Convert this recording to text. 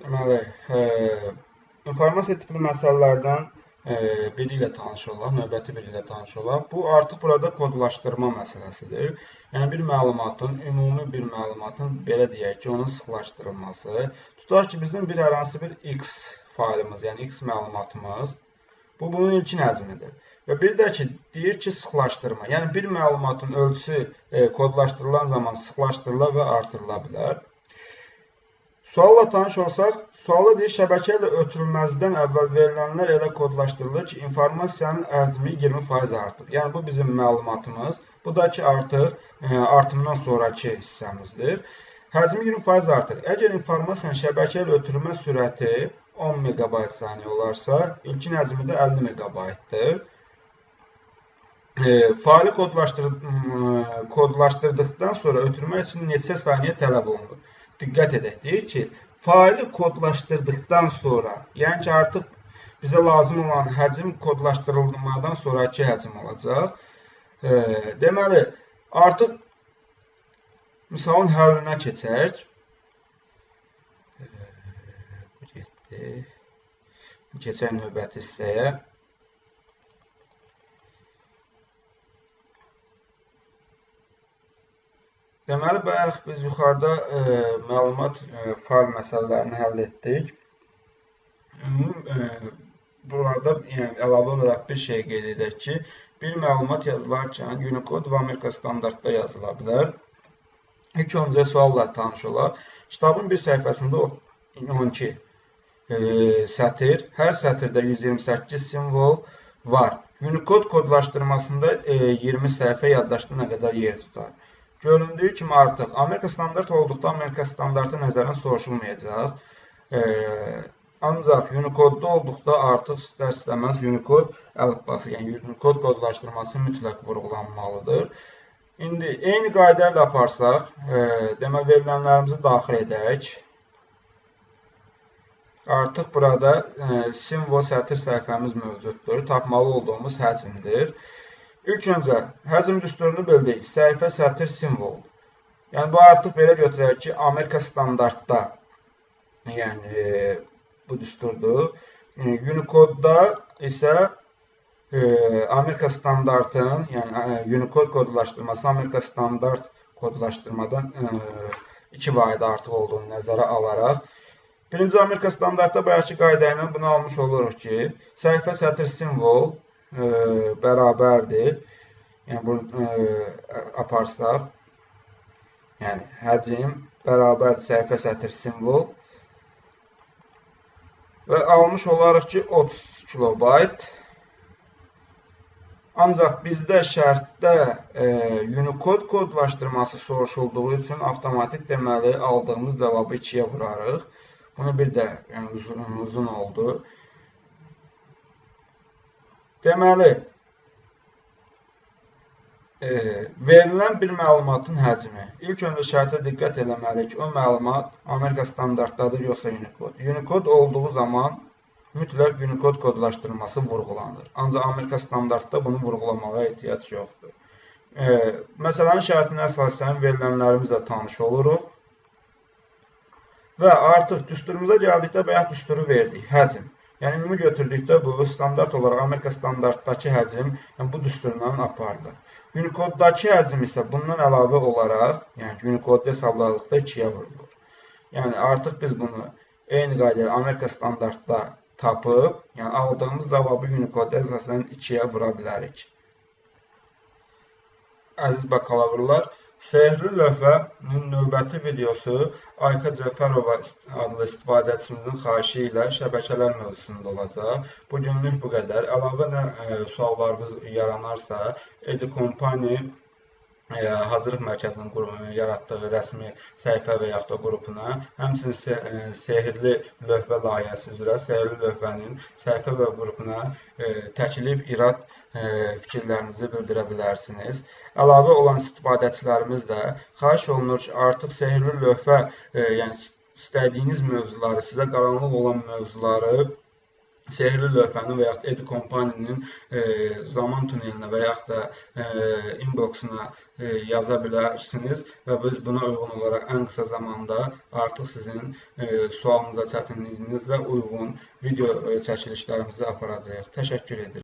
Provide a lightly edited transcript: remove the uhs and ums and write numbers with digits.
Deməli, informasiya tipli məsələlərdən biri ilə tanış olaq, növbəti biri ilə tanış olaq. Bu, artıq burada kodlaşdırma məsələsidir. Yəni, bir məlumatın, ümumi bir məlumatın, belə deyək ki, onun sıxlaşdırılması. Tutaq ki, bizim hər hansı bir X faylımız, yəni X məlumatımız, bu, bunun ilkin həcmidir. Və bir də ki, deyir ki, sıxlaşdırma. Yəni, bir məlumatın ölçüsü kodlaşdırılan zaman sıxlaşdırıla və artırıla bilər. Sualla tanış olsaq, sualda deyir, şəbəkə ilə ötürülməzdən əvvəl verilənlər elə kodlaşdırılır ki, informasiyanın həcmi 20% artır. Yəni, bu bizim məlumatımız. Bu da ki, artıq artımdan sonraki hissəmizdir. Həcmi 20% artır. Əgər informasiyanın şəbəkə ilə ötürülmə sürəti 10 MB saniyə olarsa, ilkin həcmi də 50 MB-dir. Faylı kodlaşdırdıqdan sonra ötürmək üçün neçə saniyə tələb olunur? Diqqət edək, deyir ki, faili kodlaşdırdıqdan sonra, yəni ki, artıq bizə lazım olan həcm kodlaşdırılmadan sonraki həcm olacaq. Deməli, artıq misalın həllinə keçək. Keçək növbəti hissəyə. Deməli, bayaq biz yuxarıda məlumat fayl məsələlərini həll etdik. Burada əlavə olaraq bir şey qeyd edək ki, bir məlumat yazılarkən Unicode və Amerika standartda yazıla bilər. İlk öncə sualla tanış olaq. Kitabın bir səhifəsində 12 sətir, hər sətirdə 128 simvol var. Unicode kodlaşdırmasında 20 səhifə yaddaşda nə qədər yer tutar? Göründüyü kimi artıq Amerika standart olduqda Amerika standartı nəzərdən soruşulmayacaq. Ancaq Unicode-da olduqda artıq istər-istəməz Unicode əlifbası, yəni Unicode kodlaşdırması mütləq vurğulanmalıdır. İndi eyni qayda ilə aparsaq, demək verilənlərimizi daxil edək. Artıq burada simvol sətir səhifəmiz mövcuddur. Tapmalı olduğumuz həcmdir. İlk öncə həcm düsturunu bildik. Səhifə, sətir, simvoldur. Yəni, bu artıq belə götürək ki, Amerika standartda, yəni bu düsturdur. Unicode-da isə Amerika standartın, yəni Unicode kodlaşdırması Amerika standart kodlaşdırmadan 2 vahid artıq olduğunu nəzərə alaraq, birinci Amerika standartda bayaqki qayda ilə bunu almış oluruq ki, səhifə, sətir, simvol bərabərdir. Yəni, bunu aparsaq, yəni, həcm bərabərdir səhifə, sətir, simvol və almış olarıq ki, 30 kilobayt. Ancaq bizdə şərtdə Unicode kodlaşdırması soruşulduğu üçün avtomatik deməli aldığımız cavabı 2-yə vurarıq. Bunu bir də uzun oldu. Deməli, verilən bir məlumatın həcmi. İlk öncə şərtə diqqət eləməliyik ki, o məlumat Amerika standartdadır, yoxsa Unicode. Unicode olduğu zaman mütləq Unicode kodlaşdırması vurğulanır. Ancaq Amerika standartda bunu vurğulamağa ehtiyac yoxdur. Məsələnin şərtinə əsasən verilənlərimizlə tanış oluruq. Və artıq düsturumuza gəldikdə bayaq düsturu verdik, həcm. Yəni, ümumi götürdükdə bu standart olaraq Amerika standartdakı həcm bu düsturdan aparılır. Unicode-dakı həcm isə bundan əlavə olaraq, yəni Unicode hesabladıqda 2-yə vurulur. Yəni, artıq biz bunu eyni qaydayla Amerika standartda tapıb, yəni aldığımız cavabı Unicode əsasən 2-yə vura bilərik. Əziz bakalavrlar, Sehirli lövhənin növbəti videosu Ayka Cəfərova adlı istifadəçimizin xahişi ilə şəbəkələr mövzusunda olacaq. Bugünlük bu qədər. Əlavə nə suallarınız yaranarsa, Edikompani Hazırlıq Mərkəzinin yaratdığı rəsmi səhifə və yaxud da qrupuna, həmçinin Sehirli lövhə layihəsi üzrə Sehirli lövhənin səhifə və qrupuna təklif, irad fikirlərinizi bildirə bilərsiniz. Əlavə olan istifadəçilərimiz də xahiş olunur ki, artıq sehirli lövhə, yəni istədiyiniz mövzuları, sizə qaranlıq olan mövzuları sehirli lövhəni və yaxud Edu Company-nin zaman tunelinə və yaxud da inboxuna yaza bilərsiniz və biz buna uyğun olaraq ən qısa zamanda artıq sizin sualınıza, çətinliyinizə uyğun video çəkilişlərimizi aparacağıq. Təşəkkür edirəm.